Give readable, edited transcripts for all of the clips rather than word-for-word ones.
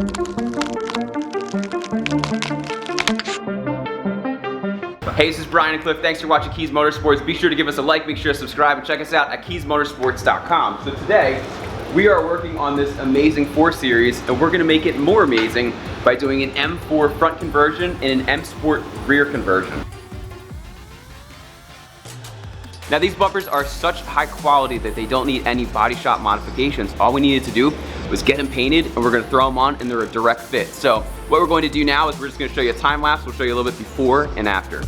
Hey, this is Bryan and Cliff. Thanks for watching Kies Motorsports. Be sure to give us a like, make sure to subscribe, and check us out at kiesmotorsports.com. So today, we are working on this amazing 4 Series, and we're gonna make it more amazing by doing an M4 front conversion and an M Sport rear conversion. Now these bumpers are such high quality that they don't need any body shop modifications. All we needed to do was get them painted, and we're gonna throw them on and they're a direct fit. So what we're going to do now is we're just gonna show you a time lapse. We'll show you a little bit before and after.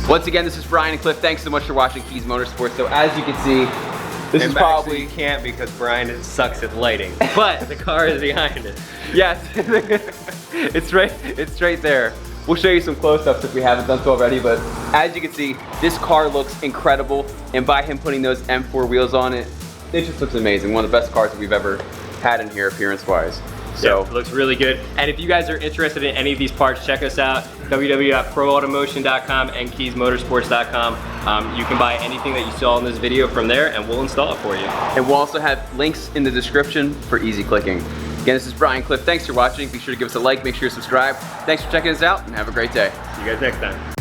Once again, this is Bryan and Cliff. Thanks so much for watching Kies Motorsports. So as you can see, this is probably... You can't because Bryan sucks at lighting, but the car is behind it. Yes, it's right there. We'll show you some close-ups if we haven't done so already, but as you can see, this car looks incredible, and by him putting those M4 wheels on it, it just looks amazing. One of the best cars that we've ever had in here appearance-wise. So yeah, it looks really good. And if you guys are interested in any of these parts, check us out, www.proautomotion.com and kiesmotorsports.com. You can buy anything that you saw in this video from there, and we'll install it for you. And we'll also have links in the description for easy clicking. Again, this is Bryan and Cliff. Thanks for watching. Be sure to give us a like, make sure to subscribe. Thanks for checking us out, and have a great day. See you guys next time.